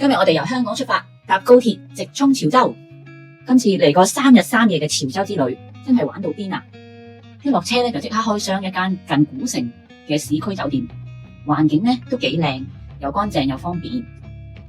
今日我哋由香港出發，搭高鐵直衝潮州。今次嚟個3日3夜嘅潮州之旅，真係玩到癲啊！一落車咧就即刻開箱一間近古城嘅市區酒店，環境咧都幾靚，又乾淨又方便。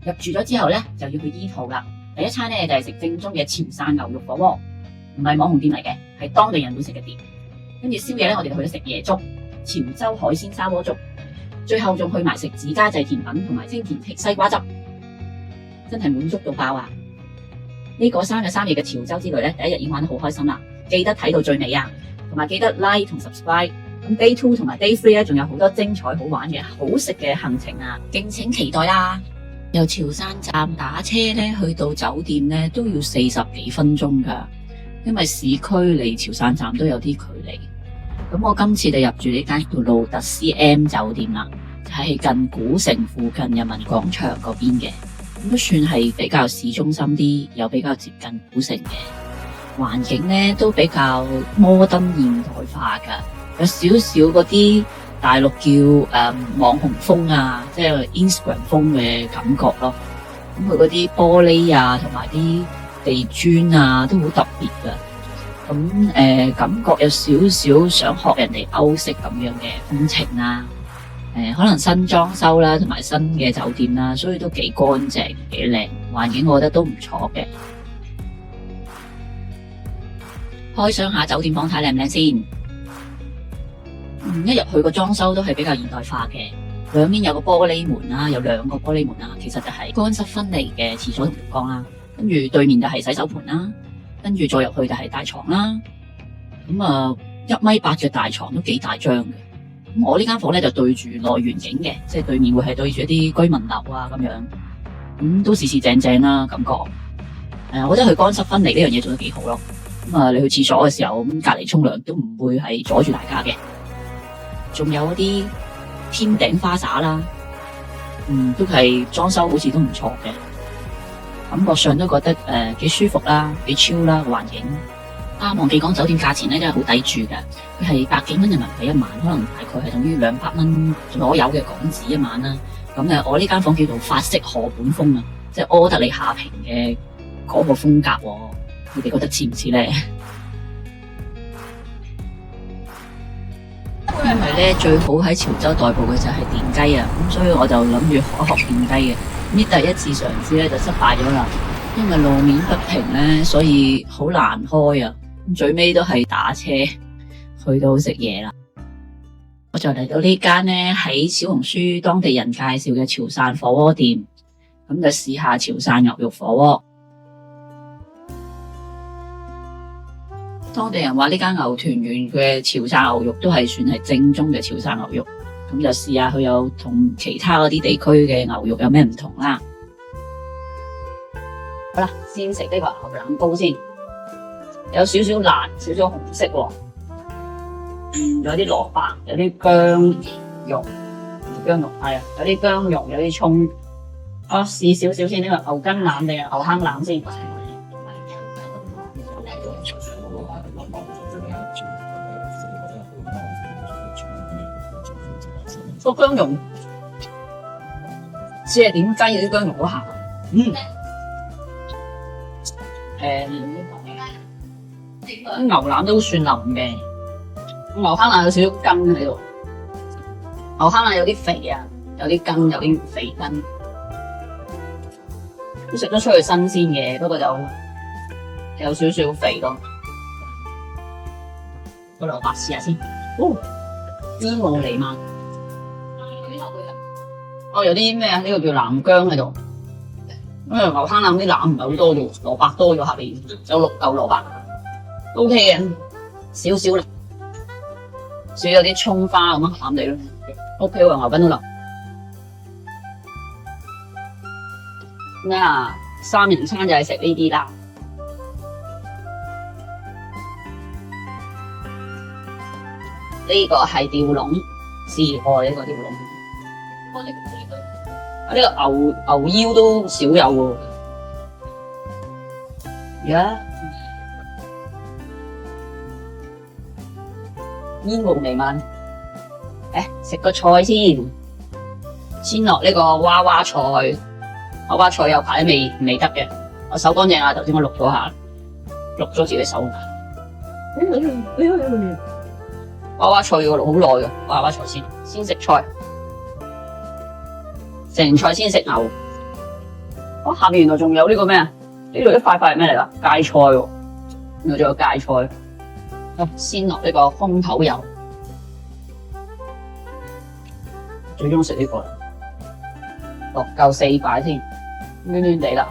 入住咗之後咧就要去醫肚啦。第一餐咧就係食正宗嘅潮汕牛肉火鍋，唔係網紅店嚟嘅，係當地人會食嘅店。跟住宵夜咧，我哋就去咗食椰粥、潮州海鮮砂鍋粥，最後仲去埋食自家製甜品同埋清甜西瓜汁，真係滿足到爆啊！呢個3日3夜嘅潮州之旅咧，第一日已經玩得好開心啦，記得睇到最尾啊，同埋記得 like 同 subscribe。咁 Day 2同埋 Day 3咧，仲有好多精彩好玩嘅好食嘅行程啊，敬請期待啦！由潮汕站打車咧去到酒店咧都要40幾分鐘噶，因為市區離潮汕站都有啲距離。咁我今次就入住呢間叫路特斯 M 酒店啦，就喺近古城附近人民廣場嗰邊嘅。咁都算係比較市中心啲，又比較接近古城嘅環境咧，都比較摩登現代化噶，有少少嗰啲大陸叫網紅風啊，即係 Instagram 風嘅感覺咯。咁佢嗰啲玻璃啊，同埋啲地磚啊，都好特別噶。咁感覺有少少想學人哋歐式咁樣嘅風情啦。可能新裝修啦，同埋新嘅酒店啦，所以都幾乾淨、幾靚，環境我覺得都唔錯嘅。開箱下酒店房睇靚唔靚先。一入去個裝修都係比較現代化嘅，兩邊有個玻璃門啦，有2個玻璃門啦，其實就係乾濕分離嘅廁所同浴缸啦。跟住對面就係洗手盆啦，跟住再入去就係大床啦。咁1.8米嘅大床都幾大張嘅。咁我呢間房咧就對住內園景嘅，即係對面會係對住一啲居民樓啊咁樣，咁都四四正正啦感覺。我覺得佢乾濕分離呢樣嘢做得幾好咯。咁你去廁所嘅時候，咁隔籬沖涼都唔會係阻住大家嘅。仲有嗰啲天頂花灑啦，都係裝修好似都唔錯嘅，感覺上都覺得幾舒服啦，幾 chill 啦個環境。忘記講酒店價錢咧，真係好抵住嘅，佢係100幾蚊人民幣一晚，可能大概係等於200蚊左右嘅港紙一晚啦。咁我呢間房叫做法式河本風啊，即係柯德莉夏萍嘅嗰個風格，你哋覺得似唔似咧？因為咧最好喺潮州代步嘅就係電雞啊，咁所以我就諗住學電雞嘅。呢第一次嘗試咧就失敗咗啦，因為路面不平咧，所以好難開啊。最尾都係打車去到食嘢啦。我就嚟到呢間咧喺小紅書當地人介紹嘅潮汕火鍋店，咁就試下潮汕牛肉火鍋。當地人話呢間牛團圓嘅潮汕牛肉都係算係正宗嘅潮汕牛肉，咁就試下佢有同其他嗰啲地區嘅牛肉有咩唔同啦。好啦，先食呢個牛腩煲先。有少少辣，少少紅色喎。有啲蘿蔔，有啲薑蓉，係啊，有啲薑蓉，有啲蔥。我試少少先，呢個牛筋腩定係牛坑腩先。個薑蓉，只係點雞嗰啲薑蓉好鹹。牛腩都算腍嘅，牛坑腩有少少筋喺度。牛坑腩有啲肥啊，有啲筋，有啲肥筋，都食得出去新鮮嘅，不過就有少少肥咯。個蘿蔔試下先，煙霧彌漫。有啲咩啊？呢個叫南薑喺度。牛坑腩啲腩唔係好多嘅，蘿蔔多咗下邊，有6嚿蘿蔔。O K 嘅，少少啦，少有啲蔥花咁啊，鹹地咯。O K 喎，牛筋都腍。3人餐就係食呢啲啦。呢個係吊籠，試過呢個吊籠。呢個牛腰都少有喎。煙霧彌漫，食個菜先落呢個娃娃菜，牛巴菜有排未得嘅，我手乾淨啦，頭先我錄咗下，錄咗自己手。娃娃菜要錄好耐嘅，娃娃菜先食菜，成菜先食牛。哦，下面原來仲有呢個咩啊？呢度一塊塊係咩嚟㗎？芥菜喎，原來仲有芥菜。先落呢個空頭油，最中意食呢個，落夠4塊先，暖暖地啦。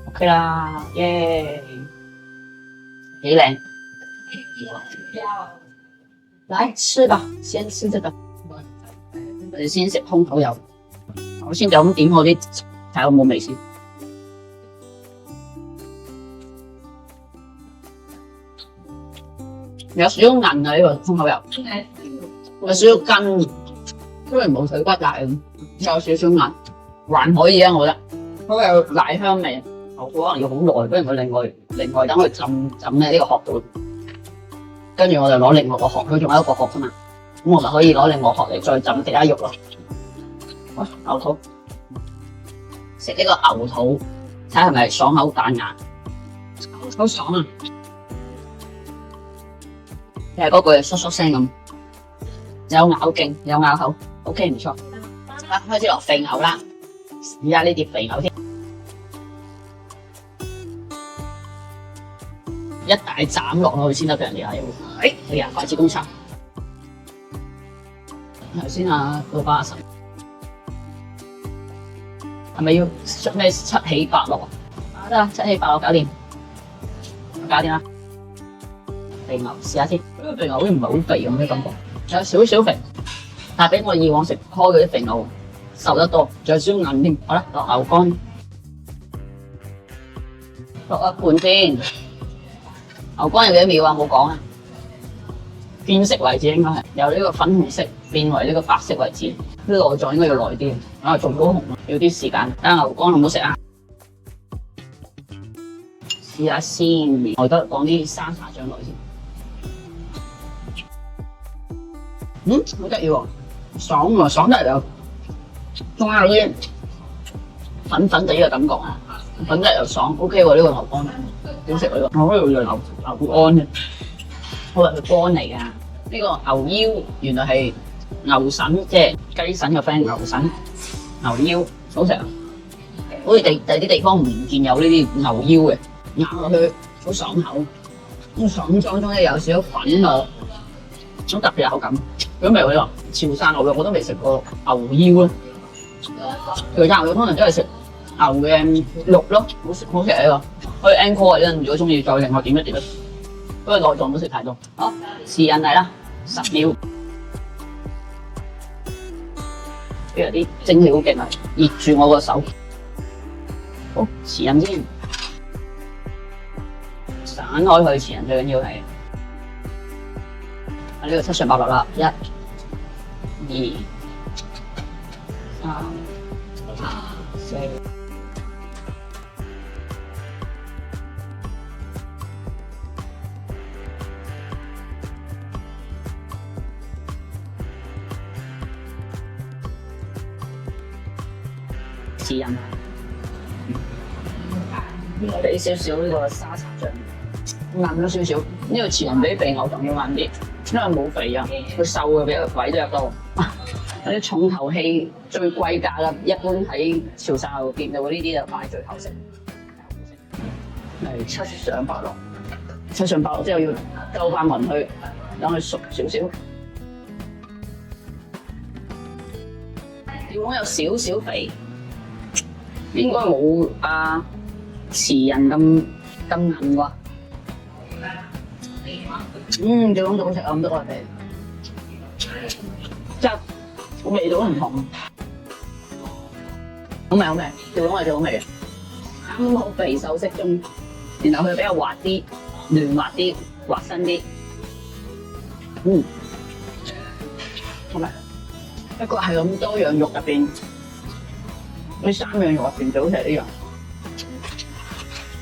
OK 啦，耶，幾靚。來吃吧，先吃這個，我哋先食空頭油。我先就咁點我啲，睇下有冇味先。有少少韌啊，呢個空口油，有少少筋，雖然冇水骨大咁，有少少韌，還可以啊，我覺得。不過有奶香味，牛肚可能要好耐，不如我另外等佢浸喺呢個殼度，跟住我就攞另外個殼，佢仲有一個殼㗎嘛，咁我就可以攞另外個殼嚟再浸其他肉咯。牛肚，食呢個牛肚，睇下係咪爽口彈牙，好爽啊！係嗰句嗦嗦聲咁，有咬勁，有咬口 ，OK 唔錯。開始落肥牛啦，而家呢碟肥牛添，一大斬落去先得俾人哋睇。哎呀，筷子工廠。頭先啊，老闆阿嬸係咪要咩七起八落啊？得啦，七起八落搞掂，搞掂啦。肥牛試下先，呢個肥牛好似唔係好肥咁嘅感覺，有少少肥，但係比我以往食開嗰啲肥牛瘦得多，仲有少少韌添。好啦，落牛肝，落一半先。牛肝有幾多秒啊？冇講啊。變色為止應該係由呢個粉紅色變為呢個白色為止，啲內臟應該要耐啲，啊仲好紅，要啲時間。睇下牛肝好唔好食啊？試下先，我而家講啲沙茶醬落去先。好得意喎，爽喎，爽得嚟又，仲有啲粉粉地嘅感覺啊，粉得又爽 ，OK 喎呢個牛肝，好食喎，我嗰度牛肝嘅，我話佢肝嚟㗎，呢個牛腰原來係牛腎，即係雞腎嘅 friend 牛腎，牛腰好食啊，好似第啲地方唔見有呢啲牛腰嘅，咬落去好爽口，咁爽當中咧有少少粉喎，好特別嘅口感。如果唔係喎，潮汕牛肉我都未食過牛腰咯。潮汕牛肉通常都係食牛嘅肉咯，好食呢個。可以 encore 嘅，如果中意再另外點一碟。不過內臟都食太多。好，豉印嚟啦，10秒。有啲蒸氣好勁啊，熱住我個手。好，豉印先，散開佢豉印最緊要係。呢個七上八落啦，1、2、3、4。豉印，俾少少呢個沙茶醬。硬咗少少，呢個豉油比肥牛仲要硬啲，因為冇肥啊，佢瘦嘅比佢肥得多。有啲重頭戲最貴價啦，一般喺潮汕牛店就呢啲就擺最後食。係七上八落，七上八落之後要兜翻勻去，等佢熟少少。要講有少少肥，應該冇豉仁咁硬啩。最講到好食啊，咁多我哋，即係個味道都唔同。好味好味，最講係最好味嘅，啱好肥瘦適中，然後佢比較滑啲、嫩滑啲、滑身啲。好味。一個係咁多樣肉入邊，呢3樣肉入邊最好食呢樣。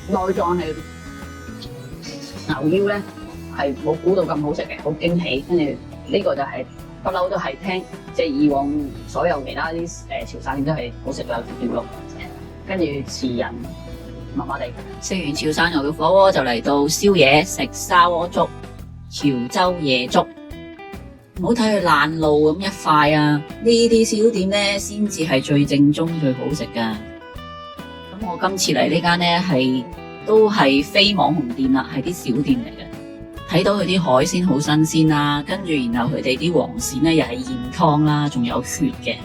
內臟係牛腰咧。係冇估到咁好食嘅，好驚喜。跟住呢個就係不嬲都係聽即係以往所有其他啲潮汕店都係好食有條肉，跟住詞人麻麻地。食完潮汕牛肉火鍋就嚟到宵夜，食砂鍋粥、潮州夜粥。唔好睇佢爛路咁一塊啊！呢啲小店咧先至係最正宗、最好食噶。咁我今次嚟呢間咧都係非網紅店啦，係啲小店嚟嘅。睇到佢啲海鮮好新鮮啦，跟住然後佢哋啲黃鱔咧又係現湯啦，仲有血嘅。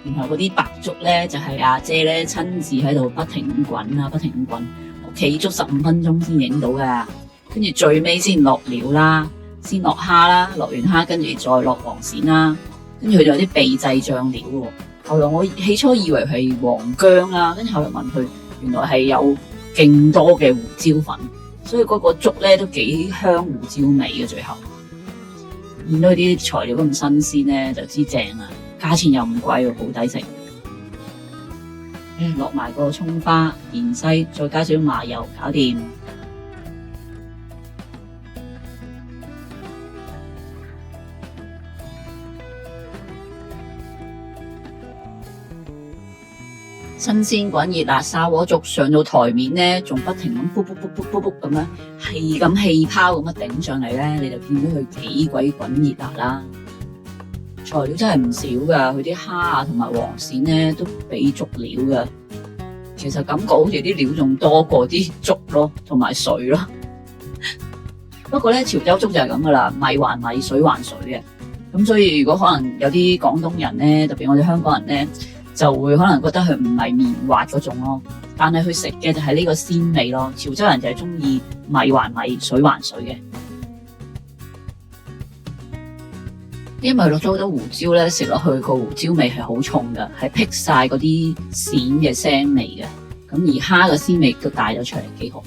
然後嗰啲白粥咧就係阿姐咧親自喺度不停咁滾啦，不停咁滾，我企足15分鐘先影到噶。跟住最尾先落料啦。先落蝦啦，落完蝦跟住再落黃鱔啦，跟住佢仲有啲秘製醬料喎。後來我起初以為係黃薑啦，跟住後來問佢，原來係有勁多嘅胡椒粉，所以嗰個粥咧都幾香胡椒味嘅。最後見到啲材料咁新鮮咧，就知正啦，價錢又唔貴喎，好抵食。落埋個蔥花、芫茜，再加少麻油，搞掂。新鮮滾熱辣砂鍋粥上到台面咧，仲不停咁卜卜卜卜卜卜咁樣，係咁氣泡咁樣頂上嚟咧，你就見到佢幾鬼滾熱辣啦！材料真係唔少噶，佢啲蝦啊同埋黃鱔咧都俾足料噶。其實感覺好似啲料仲多過啲粥咯，同埋水咯。不過咧，潮州粥就係咁噶啦，米還米，水還水嘅。咁所以如果可能有啲廣東人咧，特別我哋香港人咧，就會可能覺得佢唔係綿滑嗰種咯，但係佢食嘅就係呢個鮮味咯。潮州人就係中意米還米，水還水嘅。因為落咗好多胡椒咧，食落去個胡椒味係好重噶，係辟晒嗰啲鱔嘅腥味嘅。咁而蝦嘅鮮味都帶咗出嚟，幾好。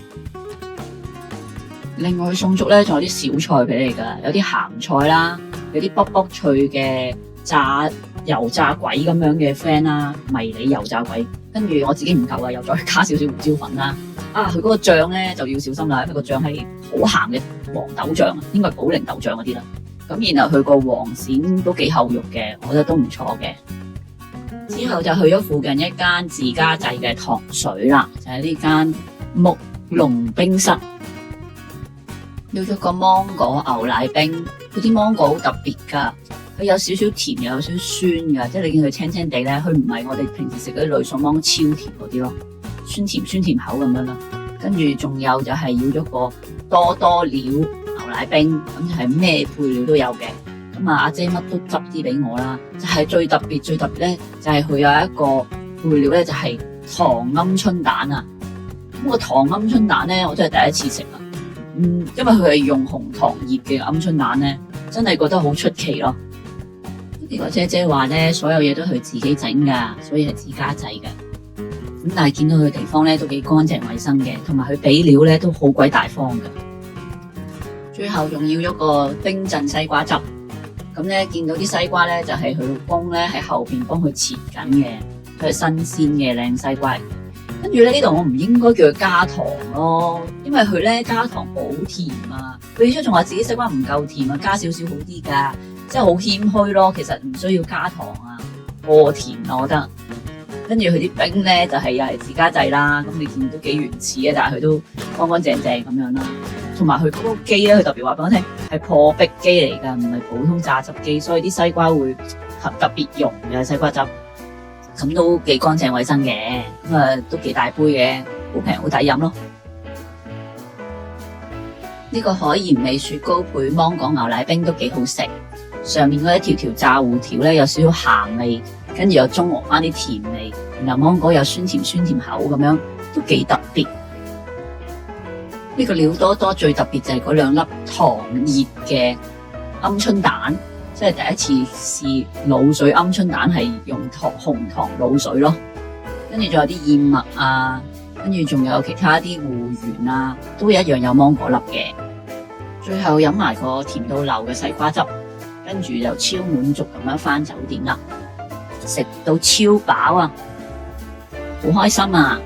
另外送粥咧，仲有啲小菜俾你噶，有啲鹹菜啦，有啲卜卜脆嘅油炸鬼咁樣嘅 friend 啦，迷你油炸鬼，跟住我自己唔夠啊，又再加少少胡椒粉啦。佢嗰個醬咧就要小心啦，因為個醬係好鹹嘅黃豆醬，應該係寶靈豆醬嗰啲啦。咁然後佢個黃鱔都幾厚肉嘅，我覺得都唔錯嘅。之後就去咗附近一間自家製嘅糖水啦，就係呢間木龍冰室，要咗個芒果牛奶冰，嗰啲芒果好特別噶。佢有少少甜又有少少酸噶，即係你見佢青青地咧，佢唔係我哋平時食嗰啲呂宋芒果超甜嗰啲咯，酸甜口咁樣啦。跟住仲有就係要咗個多多料牛奶冰，咁就係咩配料都有嘅。咁阿姐乜都執啲俾我啦。就係最特別咧，就係佢有一個配料咧，就係糖鵪鶉蛋啊。咁個糖鵪鶉蛋咧，我真係第一次食啦。因為佢係用紅糖醃嘅鵪鶉蛋咧，真係覺得好出奇咯。呢個姐姐話咧，所有嘢都係佢自己整噶，所以係自家製嘅。咁但係見到佢地方咧都幾乾淨衛生嘅，同埋佢俾料咧都好鬼大方嘅。最後仲要咗個冰鎮西瓜汁。咁咧見到啲西瓜咧就係佢老公咧喺後邊幫佢切緊嘅，佢係新鮮嘅靚西瓜。跟住咧呢度我唔應該叫佢加糖咯，因為佢咧加糖好甜啊。佢起初仲話自己西瓜唔夠甜啊，加少少好啲噶。真係好謙虛咯，其實唔需要加糖啊，過甜啊，我覺得。跟住佢啲冰咧就係又係自家製啦，咁你見都幾原始嘅，但係佢都乾乾淨淨咁樣啦。同埋佢嗰個機咧，佢特別話俾我聽係破壁機嚟㗎，唔係普通榨汁機，所以啲西瓜會特別溶嘅西瓜汁，咁都幾乾淨衛生嘅，咁都幾大杯嘅，好平好抵飲咯。呢個海鹽味雪糕配芒果牛奶冰都幾好食。上面嗰一條條炸芋條咧有少少鹹味，跟住又中和翻啲甜味，然後芒果又酸甜口咁樣，都幾特別。呢個料多多最特別就係嗰2粒糖熱嘅鵪鶉蛋，即係第一次試滷水鵪鶉蛋係用紅糖滷水咯。跟住仲有啲燕麥啊，跟住仲有其他啲芋圓啊，都一樣有芒果粒嘅。最後飲埋個甜到流嘅西瓜汁。跟住就超滿足咁樣返酒店啦，食到超飽啊，好開心啊！